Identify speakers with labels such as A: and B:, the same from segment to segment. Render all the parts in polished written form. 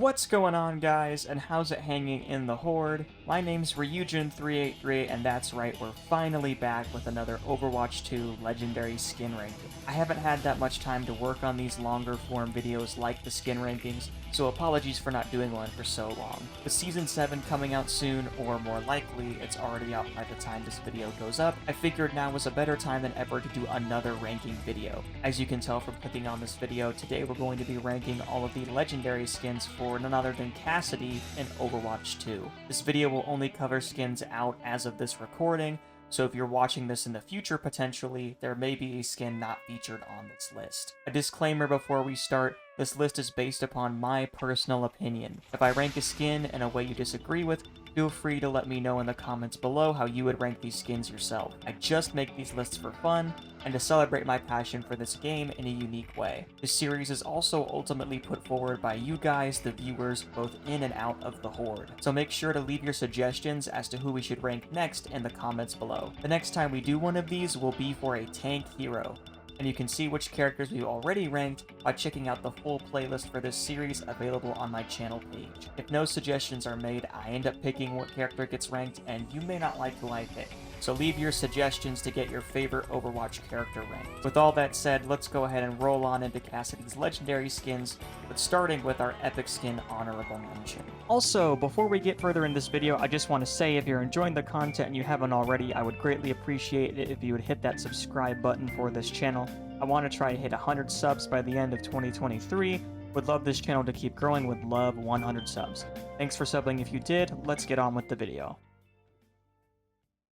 A: What's going on, guys, and how's it hanging in the Horde? My name's Ryujin383, and that's right, we're finally back with another Overwatch 2 Legendary Skin Ranking. I haven't had that much time to work on these longer form videos like the skin rankings, so apologies for not doing one for so long. With Season 7 coming out soon, or more likely, it's already out by the time this video goes up, I figured now was a better time than ever to do another ranking video. As you can tell from clicking on this video, today we're going to be ranking all of the legendary skins for none other than Cassidy in Overwatch 2. This video will only cover skins out as of this recording, so if you're watching this in the future potentially, there may be a skin not featured on this list. A disclaimer before we start, this list is based upon my personal opinion. If I rank a skin in a way you disagree with, feel free to let me know in the comments below how you would rank these skins yourself. I just make these lists for fun, and to celebrate my passion for this game in a unique way. This series is also ultimately put forward by you guys, the viewers, both in and out of the Horde. So make sure to leave your suggestions as to who we should rank next in the comments below. The next time we do one of these will be for a tank hero, and you can see which characters we've already ranked by checking out the full playlist for this series available on my channel page. If no suggestions are made, I end up picking what character gets ranked, and you may not like who I pick. So leave your suggestions to get your favorite Overwatch character ranked. With all that said, let's go ahead and roll on into Cassidy's legendary skins, but starting with our epic skin honorable mention. Also, before we get further in this video, I just want to say if you're enjoying the content and you haven't already, I would greatly appreciate it if you would hit that subscribe button for this channel. I want to try to hit 100 subs by the end of 2023. Would love this channel to keep growing, would love 100 subs. Thanks for subbing if you did, let's get on with the video.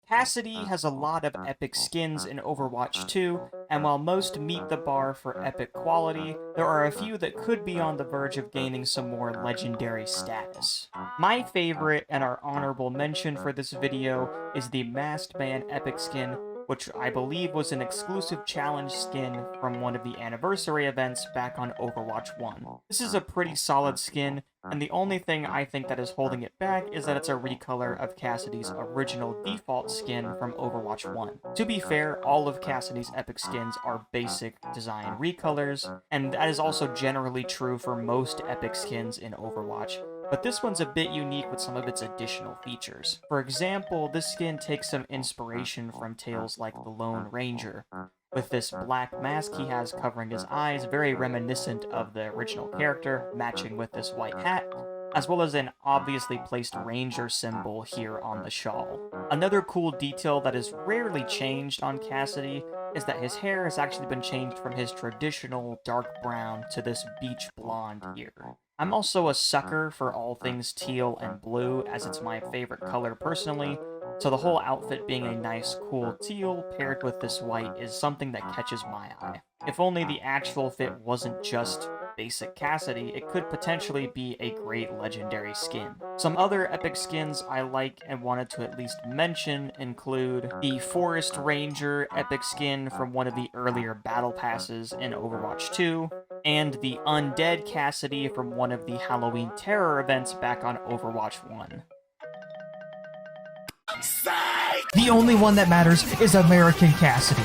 A: Cassidy has a lot of epic skins in Overwatch 2, and while most meet the bar for epic quality, there are a few that could be on the verge of gaining some more legendary status. My favorite and our honorable mention for this video is the Masked Man epic skin, which I believe was an exclusive challenge skin from one of the anniversary events back on Overwatch 1. This is a pretty solid skin, and the only thing I think that is holding it back is that it's a recolor of Cassidy's original default skin from Overwatch 1. To be fair, all of Cassidy's epic skins are basic design recolors, and that is also generally true for most epic skins in Overwatch. But this one's a bit unique with some of its additional features. For example, this skin takes some inspiration from tales like the Lone Ranger, with this black mask he has covering his eyes, very reminiscent of the original character, matching with this white hat, as well as an obviously placed ranger symbol here on the shawl. Another cool detail that is rarely changed on Cassidy is that his hair has actually been changed from his traditional dark brown to this beach blonde here. I'm also a sucker for all things teal and blue, as it's my favorite color personally, so the whole outfit being a nice cool teal paired with this white is something that catches my eye. If only the actual fit wasn't just basic Cassidy, it could potentially be a great legendary skin. Some other epic skins I like and wanted to at least mention include the Forest Ranger epic skin from one of the earlier battle passes in Overwatch 2, and the Undead Cassidy from one of the Halloween Terror events back on Overwatch 1.
B: The only one that matters is American Cassidy.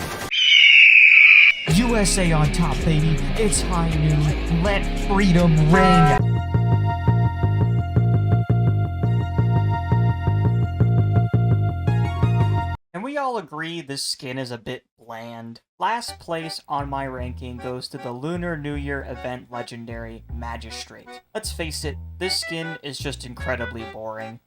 B: USA on top, baby. It's high noon. Let freedom ring.
A: And we all agree this skin is a bit bland. Last place on my ranking goes to the Lunar New Year event legendary Magistrate. Let's face it, this skin is just incredibly boring.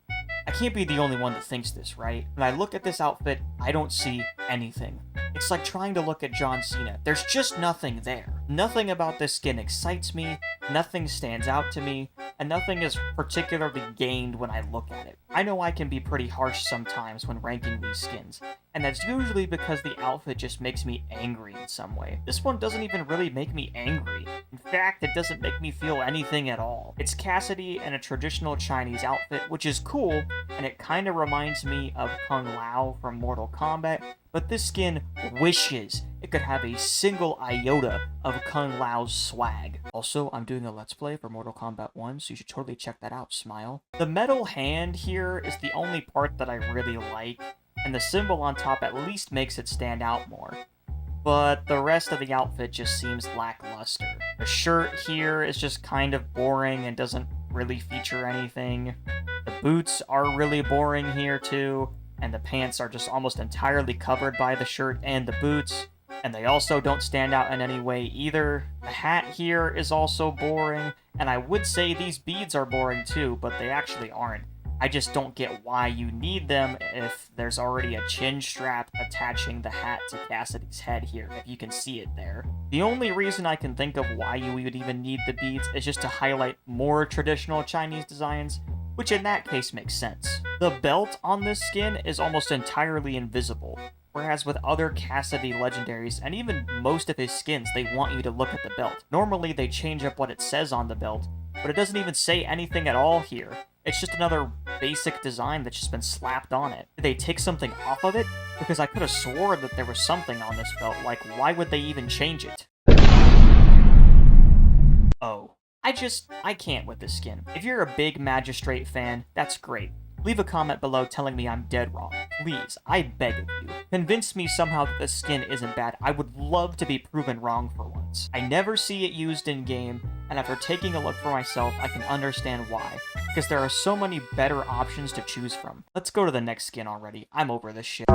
A: I can't be the only one that thinks this, right? When I look at this outfit, I don't see anything. It's like trying to look at John Cena. There's just nothing there. Nothing about this skin excites me, nothing stands out to me, and nothing is particularly gained when I look at it. I know I can be pretty harsh sometimes when ranking these skins, and that's usually because the outfit just makes me angry in some way. This one doesn't even really make me angry. In fact, it doesn't make me feel anything at all. It's Cassidy in a traditional Chinese outfit, which is cool, and it kinda reminds me of Kung Lao from Mortal Kombat, but this skin wishes it could have a single iota of Kung Lao's swag. Also, I'm doing a Let's Play for Mortal Kombat 1, so you should totally check that out, smile. The metal hand here is the only part that I really like, and the symbol on top at least makes it stand out more. But the rest of the outfit just seems lackluster. The shirt here is just kind of boring and doesn't really feature anything. The boots are really boring here too, and the pants are just almost entirely covered by the shirt and the boots, and they also don't stand out in any way either. The hat here is also boring, and I would say these beads are boring too, but they actually aren't. I just don't get why you need them if there's already a chin strap attaching the hat to Cassidy's head here, if you can see it there. The only reason I can think of why you would even need the beads is just to highlight more traditional Chinese designs, which in that case makes sense. The belt on this skin is almost entirely invisible, whereas with other Cassidy legendaries, and even most of his skins, they want you to look at the belt. Normally they change up what it says on the belt, but it doesn't even say anything at all here. It's just another basic design that's just been slapped on it. Did they take something off of it? Because I could have swore that there was something on this belt, like why would they even change it? Oh. I can't with this skin. If you're a big Magistrate fan, that's great. Leave a comment below telling me I'm dead wrong. Please, I beg of you. Convince me somehow that this skin isn't bad. I would love to be proven wrong for once. I never see it used in-game, and after taking a look for myself, I can understand why. Because there are so many better options to choose from. Let's go to the next skin already. I'm over this shit.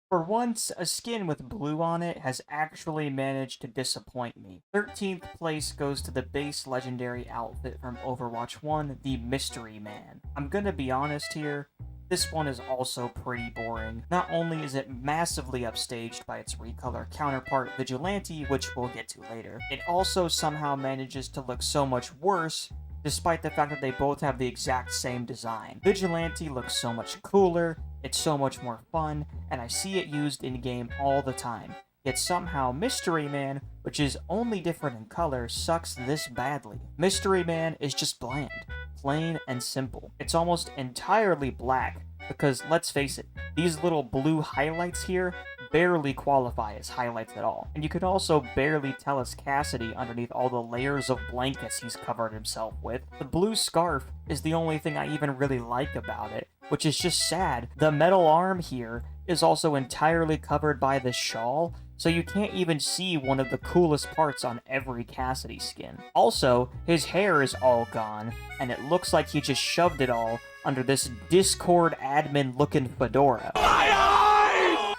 A: For once, a skin with blue on it has actually managed to disappoint me. 13th place goes to the base legendary outfit from Overwatch 1, the Mystery Man. I'm gonna be honest here, this one is also pretty boring. Not only is it massively upstaged by its recolor counterpart, Vigilante, which we'll get to later, it also somehow manages to look so much worse despite the fact that they both have the exact same design. Vigilante looks so much cooler, it's so much more fun, and I see it used in-game all the time. Yet somehow Mystery Man, which is only different in color, sucks this badly. Mystery Man is just bland, plain and simple. It's almost entirely black, because let's face it, these little blue highlights here barely qualify as highlights at all. And you could also barely tell it's Cassidy underneath all the layers of blankets he's covered himself with. The blue scarf is the only thing I even really like about it, which is just sad. The metal arm here is also entirely covered by this shawl, so you can't even see one of the coolest parts on every Cassidy skin. Also, his hair is all gone, and it looks like he just shoved it all under this Discord admin looking fedora.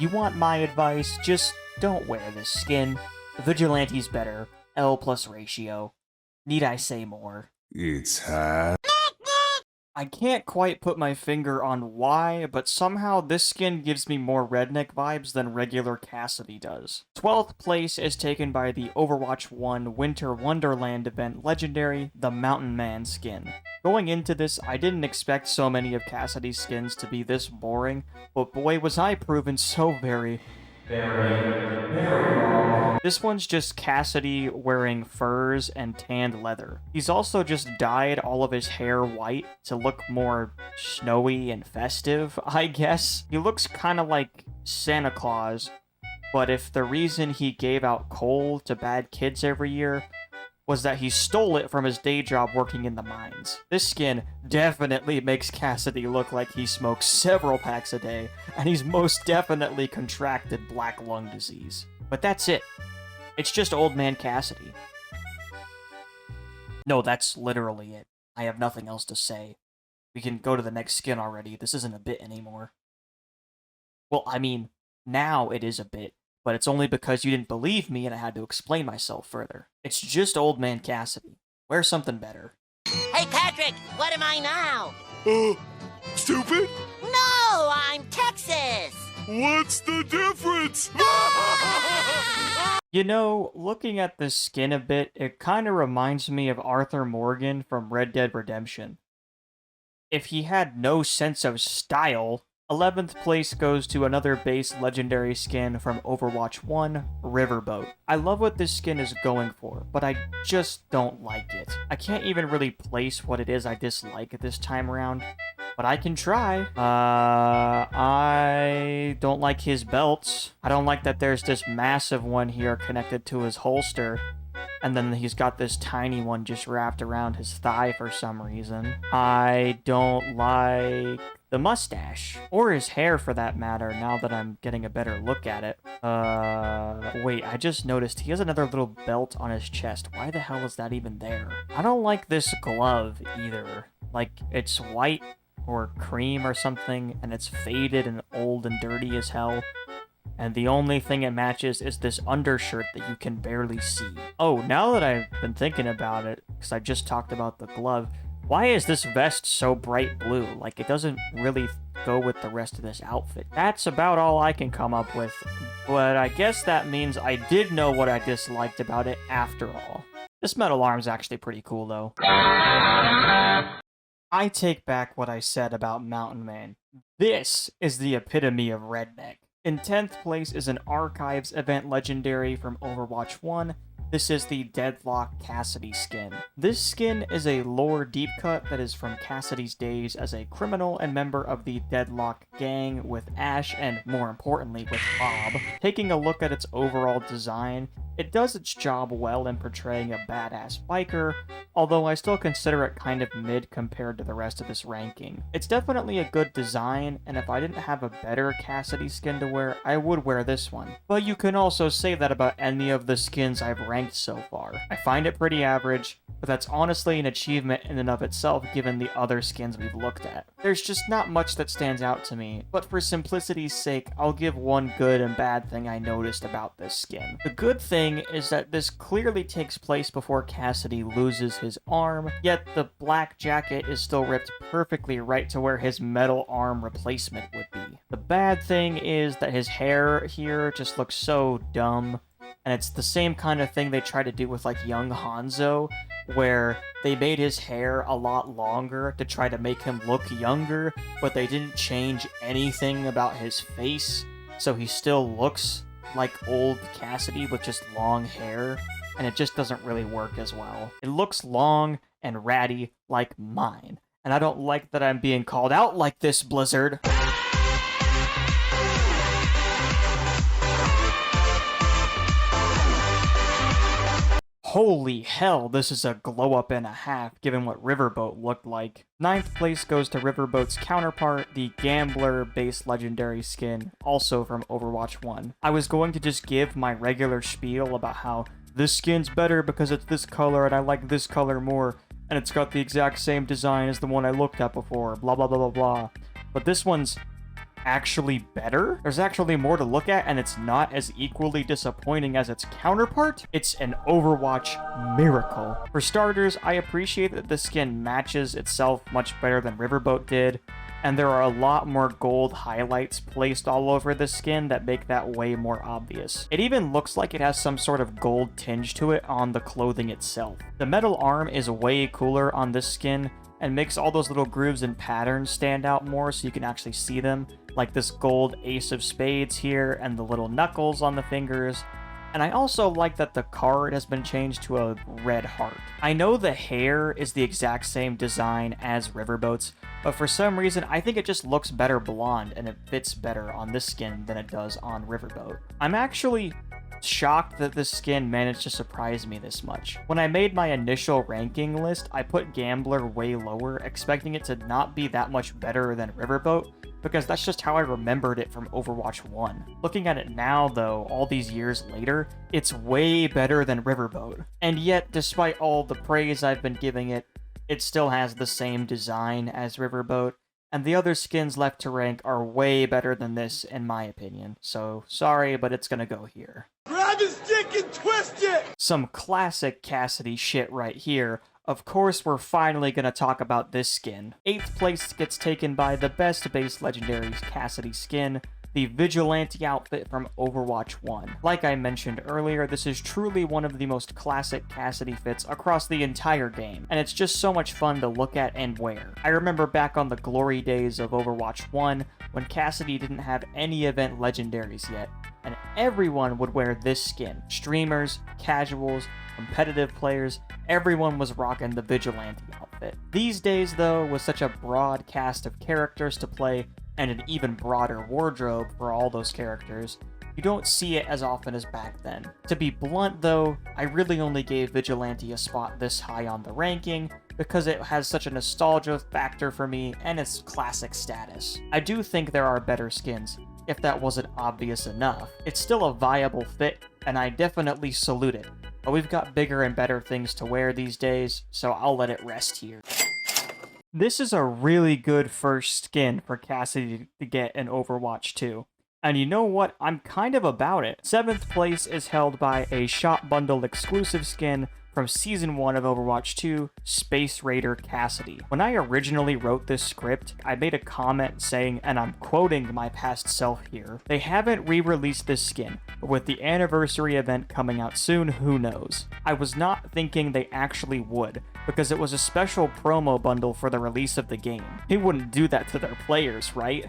A: You want my advice? Just don't wear this skin. Vigilante's better. L plus ratio. Need I say more?
C: It's hot.
A: I can't quite put my finger on why, but somehow this skin gives me more redneck vibes than regular Cassidy does. 12th place is taken by the Overwatch 1 Winter Wonderland event legendary, the Mountain Man skin. Going into this, I didn't expect so many of Cassidy's skins to be this boring, but boy was I proven so very wrong. This one's just Cassidy wearing furs and tanned leather. He's also just dyed all of his hair white to look more snowy and festive, I guess. He looks kind of like Santa Claus, but if the reason he gave out coal to bad kids every year was that he stole it from his day job working in the mines. This skin definitely makes Cassidy look like he smokes several packs a day, and he's most definitely contracted black lung disease. But that's it. It's just Old Man Cassidy. No, that's literally it. I have nothing else to say. We can go to the next skin already. This isn't a bit anymore. Well, I mean, now it is a bit, but it's only because you didn't believe me and I had to explain myself further. It's just Old Man Cassidy. Wear something better.
D: Hey, Patrick, what am I now?
C: Stupid?
D: No, I'm Texas!
C: What's the difference?
A: You know, looking at the skin a bit, it kind of reminds me of Arthur Morgan from Red Dead Redemption. If he had no sense of style. 11th place goes to another base legendary skin from Overwatch 1, Riverboat. I love what this skin is going for, but I just don't like it. I can't even really place what it is I dislike at this time around, but I can try. I don't like his belts. I don't like that there's this massive one here connected to his holster, and then he's got this tiny one just wrapped around his thigh for some reason. I don't like the mustache. Or his hair, for that matter, now that I'm getting a better look at it. Wait, I just noticed he has another little belt on his chest. Why the hell is that even there? I don't like this glove either. Like, it's white or cream or something, and it's faded and old and dirty as hell. And the only thing it matches is this undershirt that you can barely see. Oh, now that I've been thinking about it, because I just talked about the glove, why is this vest so bright blue? Like, it doesn't really go with the rest of this outfit. That's about all I can come up with, but I guess that means I did know what I disliked about it after all. This metal arm's actually pretty cool, though. I take back what I said about Mountain Man. This is the epitome of redneck. In 10th place is an Archives event legendary from Overwatch 1. This is the Deadlock Cassidy skin. This skin is a lore deep cut that is from Cassidy's days as a criminal and member of the Deadlock gang with Ash and, more importantly, with Bob. Taking a look at its overall design, it does its job well in portraying a badass biker, although I still consider it kind of mid compared to the rest of this ranking. It's definitely a good design, and if I didn't have a better Cassidy skin to wear, I would wear this one. But you can also say that about any of the skins I've ranked so far. I find it pretty average, but that's honestly an achievement in and of itself given the other skins we've looked at. There's just not much that stands out to me, but for simplicity's sake, I'll give one good and bad thing I noticed about this skin. The good thing is that this clearly takes place before Cassidy loses his arm, yet the black jacket is still ripped perfectly right to where his metal arm replacement would be. The bad thing is that his hair here just looks so dumb, and it's the same kind of thing they try to do with like young Hanzo, where they made his hair a lot longer to try to make him look younger, but they didn't change anything about his face, so he still looks like old Cassidy with just long hair, and it just doesn't really work as well. It looks long and ratty like mine, and I don't like that I'm being called out like this, Blizzard. Holy hell, this is a glow up and a half, given what Riverboat looked like. 9th place goes to Riverboat's counterpart, the Gambler base legendary skin, also from Overwatch 1. I was going to just give my regular spiel about how this skin's better because it's this color and I like this color more, and it's got the exact same design as the one I looked at before, blah blah blah blah blah. But this one's actually better? There's actually more to look at, and it's not as equally disappointing as its counterpart. It's an Overwatch miracle. For starters, I appreciate that this skin matches itself much better than Riverboat did, and there are a lot more gold highlights placed all over the skin that make that way more obvious. It even looks like it has some sort of gold tinge to it on the clothing itself. The metal arm is way cooler on this skin, and makes all those little grooves and patterns stand out more so you can actually see them, like this gold ace of spades here and the little knuckles on the fingers. And I also like that the card has been changed to a red heart. I know the hair is the exact same design as Riverboat's, but for some reason I think it just looks better blonde and it fits better on this skin than it does on Riverboat. I'm actually shocked that this skin managed to surprise me this much. When I made my initial ranking list, I put Gambler way lower, expecting it to not be that much better than Riverboat, because that's just how I remembered it from Overwatch 1. Looking at it now, though, all these years later, it's way better than Riverboat. And yet, despite all the praise I've been giving it, it still has the same design as Riverboat, and the other skins left to rank are way better than this, in my opinion. So, sorry, but it's gonna go here.
C: Grab his dick and twist it!
A: Some classic Cassidy shit right here. Of course, we're finally gonna talk about this skin. 8th place gets taken by the best base legendary Cassidy skin, the Vigilante outfit from Overwatch 1. Like I mentioned earlier, this is truly one of the most classic Cassidy fits across the entire game, and it's just so much fun to look at and wear. I remember back on the glory days of Overwatch 1, when Cassidy didn't have any event legendaries yet, and everyone would wear this skin. Streamers, casuals, competitive players, everyone was rocking the Vigilante outfit. These days, though, with such a broad cast of characters to play, and an even broader wardrobe for all those characters, you don't see it as often as back then. To be blunt though, I really only gave Vigilante a spot this high on the ranking because it has such a nostalgia factor for me and its classic status. I do think there are better skins, if that wasn't obvious enough. It's still a viable fit, and I definitely salute it, but we've got bigger and better things to wear these days, so I'll let it rest here. This is a really good first skin for Cassidy to get in Overwatch 2. And you know what? I'm kind of about it. 7th place is held by a Shop Bundle exclusive skin from Season 1 of Overwatch 2, Space Raider Cassidy. When I originally wrote this script, I made a comment saying, and I'm quoting my past self here, they haven't re-released this skin, but with the anniversary event coming out soon, who knows? I was not thinking they actually would, because it was a special promo bundle for the release of the game. They wouldn't do that to their players, right?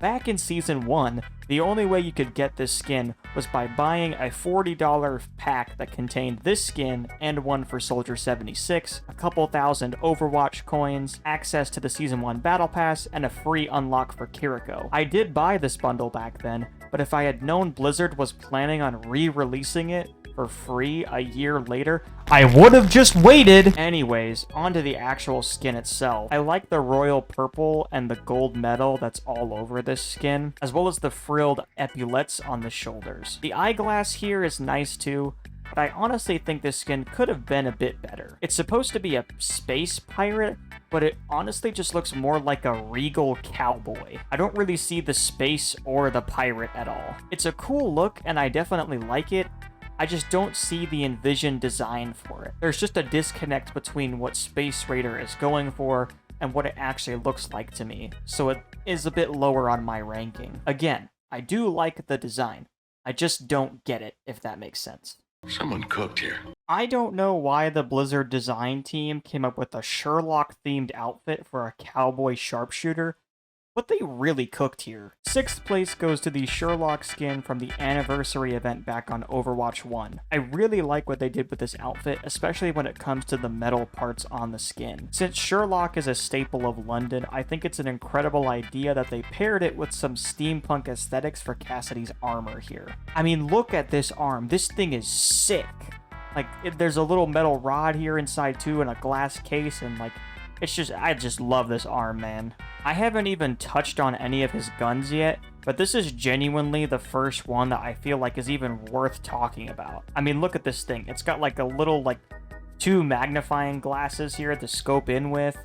A: Back in Season 1, the only way you could get this skin was by buying a $40 pack that contained this skin and one for Soldier 76, a couple thousand Overwatch coins, access to the Season 1 Battle Pass, and a free unlock for Kiriko. I did buy this bundle back then, but if I had known Blizzard was planning on re-releasing it for free a year later, I would have just waited! Anyways, onto the actual skin itself. I like the royal purple and the gold metal that's all over this skin, as well as the frilled epaulettes on the shoulders. The eyeglass here is nice too, but I honestly think this skin could have been a bit better. It's supposed to be a space pirate, but it honestly just looks more like a regal cowboy. I don't really see the space or the pirate at all. It's a cool look, and I definitely like it. I just don't see the envisioned design for it. There's just a disconnect between what Space Raider is going for and what it actually looks like to me, so it is a bit lower on my ranking. Again, I do like the design. I just don't get it, if that makes sense.
C: Someone cooked here.
A: I don't know why the Blizzard design team came up with a Sherlock-themed outfit for a cowboy sharpshooter, but they really cooked here. 6th place goes to the Sherlock skin from the anniversary event back on Overwatch 1. I really like what they did with this outfit, especially when it comes to the metal parts on the skin. Since Sherlock is a staple of London, I think it's an incredible idea that they paired it with some steampunk aesthetics for Cassidy's armor here. I mean, look at this arm. This thing is sick. Like, there's a little metal rod here inside too, and a glass case, and like, I just love this arm, man. I haven't even touched on any of his guns yet, but this is genuinely the first one that I feel like is even worth talking about. I mean, look at this thing. It's got like a little, like, 2 magnifying glasses here to scope in with.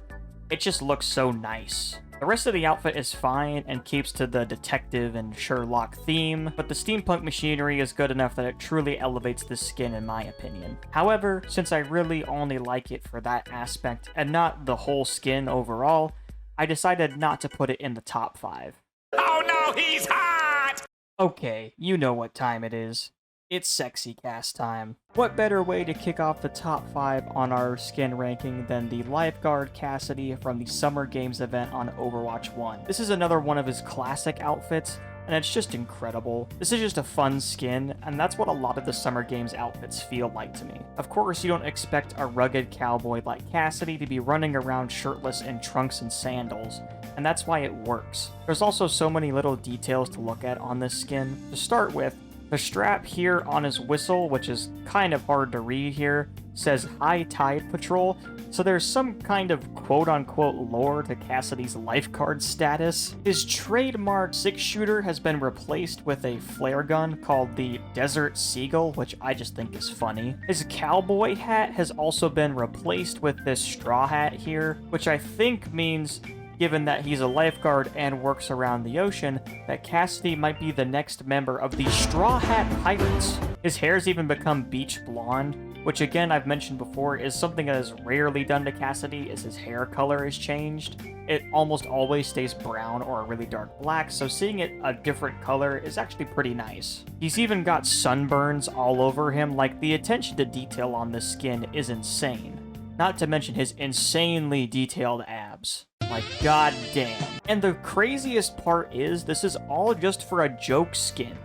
A: It just looks so nice. The rest of the outfit is fine and keeps to the detective and Sherlock theme, but the steampunk machinery is good enough that it truly elevates the skin in my opinion. However, since I really only like it for that aspect and not the whole skin overall, I decided not to put it in the top 5.
C: Oh no, he's hot!
A: Okay, you know what time it is. It's sexy cast time. What better way to kick off the top 5 on our skin ranking than the Lifeguard Cassidy from the Summer Games event on Overwatch 1. This is another one of his classic outfits, and it's just incredible. This is just a fun skin, and that's what a lot of the Summer Games outfits feel like to me. Of course, you don't expect a rugged cowboy like Cassidy to be running around shirtless in trunks and sandals, and that's why it works. There's also so many little details to look at on this skin. To start with, the strap here on his whistle, which is kind of hard to read here, says High Tide Patrol, so there's some kind of quote-unquote lore to Cassidy's lifeguard status. His trademark 6-shooter has been replaced with a flare gun called the Desert Seagull, which I just think is funny. His cowboy hat has also been replaced with this straw hat here, which I think means, given that he's a lifeguard and works around the ocean, that Cassidy might be the next member of the Straw Hat Pirates. His hair's even become beach blonde, which again I've mentioned before is something that is rarely done to Cassidy, is his hair color is changed. It almost always stays brown or a really dark black, so seeing it a different color is actually pretty nice. He's even got sunburns all over him, like the attention to detail on this skin is insane. Not to mention his insanely detailed abs. Like, goddamn. And the craziest part is, this is all just for a joke skin.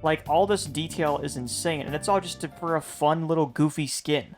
A: Like, all this detail is insane, and it's all just for a fun little goofy skin.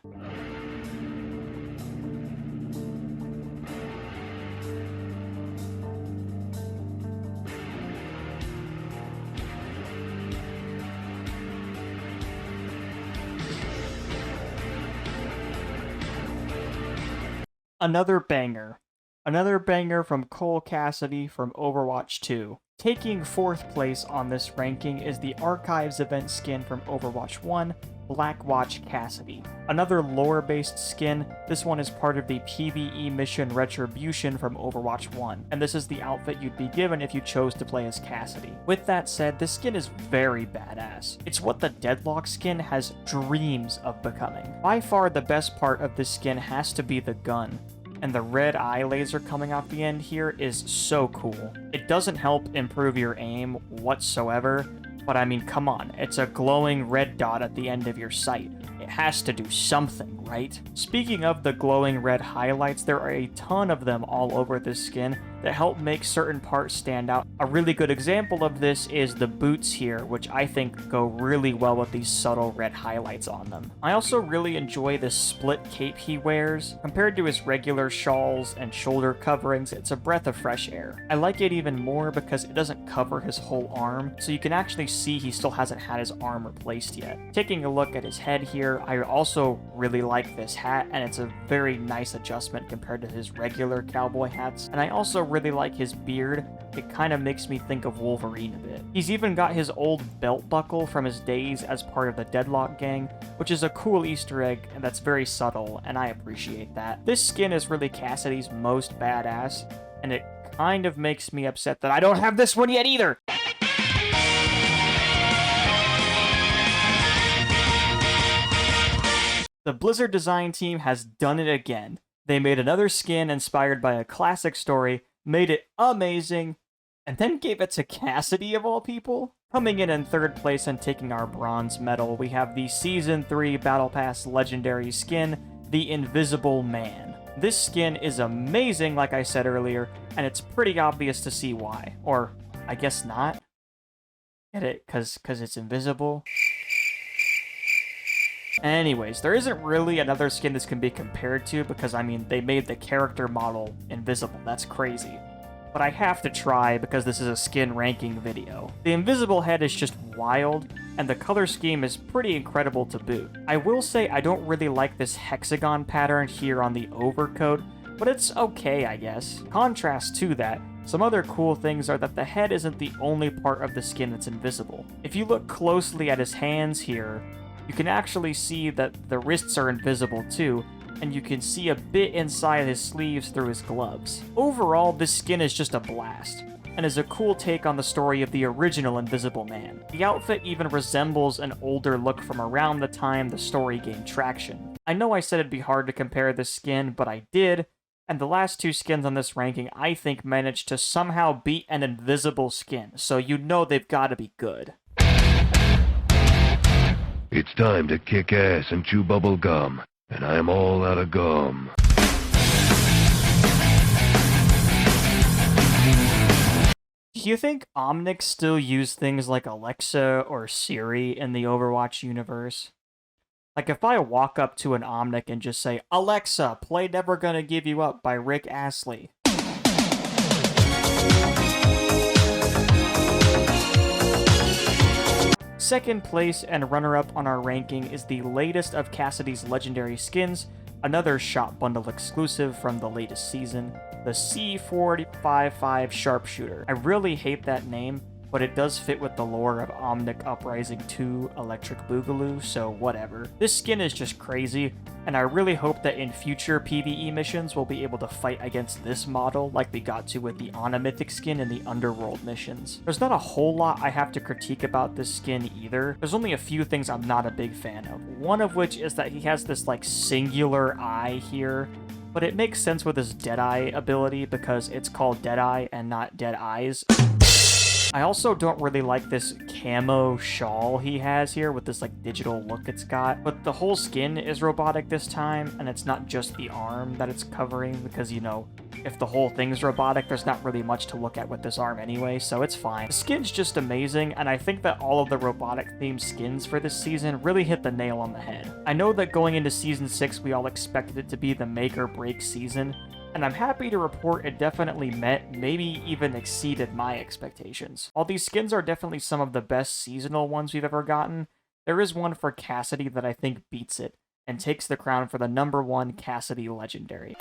A: Another banger. Another banger from Cole Cassidy from Overwatch 2. Taking 4th place on this ranking is the Archives event skin from Overwatch 1, Blackwatch Cassidy. Another lore-based skin, this one is part of the PvE mission Retribution from Overwatch 1, and this is the outfit you'd be given if you chose to play as Cassidy. With that said, this skin is very badass. It's what the Deadlock skin has dreams of becoming. By far the best part of this skin has to be the gun, and the red eye laser coming off the end here is so cool. It doesn't help improve your aim whatsoever, but I mean, come on, it's a glowing red dot at the end of your sight. It has to do something, right? Speaking of the glowing red highlights, there are a ton of them all over this skin that help make certain parts stand out. A really good example of this is the boots here, which I think go really well with these subtle red highlights on them. I also really enjoy this split cape he wears. Compared to his regular shawls and shoulder coverings, it's a breath of fresh air. I like it even more because it doesn't cover his whole arm, so you can actually see he still hasn't had his arm replaced yet. Taking a look at his head here, I also really like this hat, and it's a very nice adjustment compared to his regular cowboy hats. And I also really like his beard. It kind of makes me think of Wolverine a bit. He's even got his old belt buckle from his days as part of the Deadlock gang, which is a cool Easter egg and that's very subtle, and I appreciate that. This skin is really Cassidy's most badass, and it kind of makes me upset that I don't have this one yet either! The Blizzard design team has done it again. They made another skin inspired by a classic story, made it amazing, and then gave it to Cassidy of all people? Coming in 3rd place and taking our bronze medal, we have the Season 3 Battle Pass legendary skin, the Invisible Man. This skin is amazing, like I said earlier, and it's pretty obvious to see why. Or, I guess not. Get it? 'Cause it's invisible? Anyways, there isn't really another skin this can be compared to because, I mean, they made the character model invisible. That's crazy. But I have to try because this is a skin ranking video. The invisible head is just wild, and the color scheme is pretty incredible to boot. I will say I don't really like this hexagon pattern here on the overcoat, but it's okay, I guess. Contrast to that, some other cool things are that the head isn't the only part of the skin that's invisible. If you look closely at his hands here, you can actually see that the wrists are invisible too, and you can see a bit inside his sleeves through his gloves. Overall, this skin is just a blast, and is a cool take on the story of the original Invisible Man. The outfit even resembles an older look from around the time the story gained traction. I know I said it'd be hard to compare this skin, but I did, and the last 2 skins on this ranking I think managed to somehow beat an invisible skin, so you know they've gotta be good.
E: It's time to kick ass and chew bubble gum, and I am all out of gum.
A: Do you think Omnics still use things like Alexa or Siri in the Overwatch universe? Like if I walk up to an Omnic and just say, "Alexa, play Never Gonna Give You Up by Rick Astley." Second place and runner-up on our ranking is the latest of Cassidy's legendary skins, another Shop Bundle exclusive from the latest season, the C455 Sharpshooter. I really hate that name, but it does fit with the lore of Omnic Uprising 2 Electric Boogaloo, so whatever. This skin is just crazy, and I really hope that in future PvE missions we'll be able to fight against this model like we got to with the Ana Mythic skin in the Underworld missions. There's not a whole lot I have to critique about this skin either. There's only a few things I'm not a big fan of. One of which is that he has this like singular eye here, but it makes sense with his Deadeye ability because it's called Deadeye and not Dead Eyes. I also don't really like this camo shawl he has here with this like digital look it's got, but the whole skin is robotic this time, and it's not just the arm that it's covering because, you know, if the whole thing's robotic, there's not really much to look at with this arm anyway, so it's fine. The skin's just amazing, and I think that all of the robotic-themed skins for this season really hit the nail on the head. I know that going into Season 6, we all expected it to be the make-or-break season, and I'm happy to report it definitely met, maybe even exceeded my expectations. While these skins are definitely some of the best seasonal ones we've ever gotten, there is one for Cassidy that I think beats it, and takes the crown for the #1 Cassidy Legendary.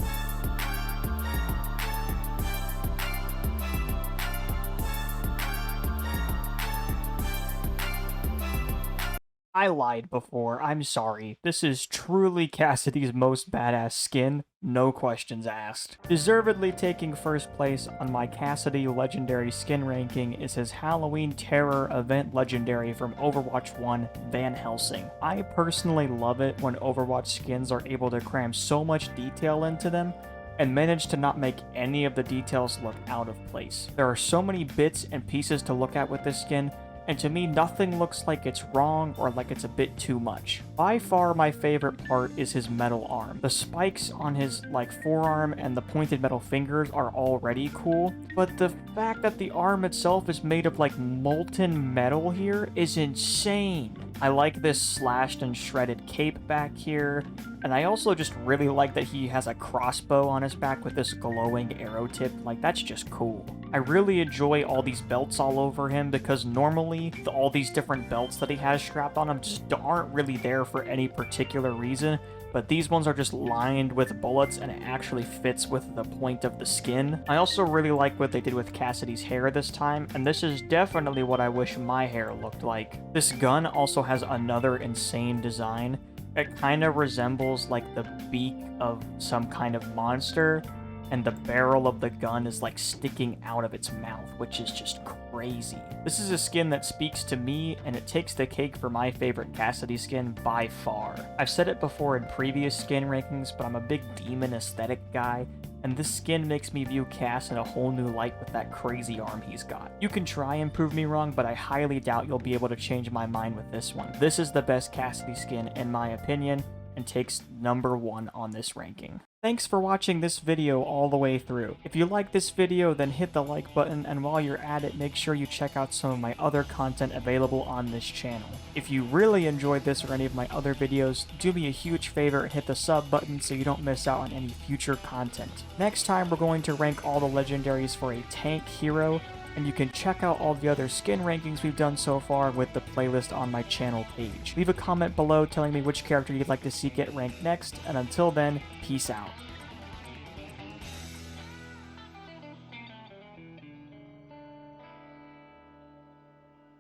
A: I lied before, I'm sorry. This is truly Cassidy's most badass skin, no questions asked. Deservedly taking first place on my Cassidy legendary skin ranking is his Halloween Terror event legendary from Overwatch 1, Van Helsing. I personally love it when Overwatch skins are able to cram so much detail into them and manage to not make any of the details look out of place. There are so many bits and pieces to look at with this skin, and to me nothing looks like it's wrong or like it's a bit too much. By far my favorite part is his metal arm. The spikes on his forearm and the pointed metal fingers are already cool, but the fact that the arm itself is made of molten metal here is insane. I like this slashed and shredded cape back here, and I also just really like that he has a crossbow on his back with this glowing arrow tip. That's just cool. I really enjoy all these belts all over him because normally all these different belts that he has strapped on him just aren't really there for any particular reason, but these ones are just lined with bullets and it actually fits with the point of the skin. I also really like what they did with Cassidy's hair this time, and this is definitely what I wish my hair looked like. This gun also has another insane design. It kind of resembles the beak of some kind of monster, and the barrel of the gun is sticking out of its mouth, which is just crazy. This is a skin that speaks to me, and it takes the cake for my favorite Cassidy skin by far. I've said it before in previous skin rankings, but I'm a big demon aesthetic guy, and this skin makes me view Cass in a whole new light with that crazy arm he's got. You can try and prove me wrong, but I highly doubt you'll be able to change my mind with this one. This is the best Cassidy skin in my opinion, and takes number 1 on this ranking. Thanks for watching this video all the way through. If you like this video, then hit the like button, and while you're at it, make sure you check out some of my other content available on this channel. If you really enjoyed this or any of my other videos, do me a huge favor and hit the sub button so you don't miss out on any future content. Next time, we're going to rank all the legendaries for a tank hero, and you can check out all the other skin rankings we've done so far with the playlist on my channel page. Leave a comment below telling me which character you'd like to see get ranked next, and until then, peace out.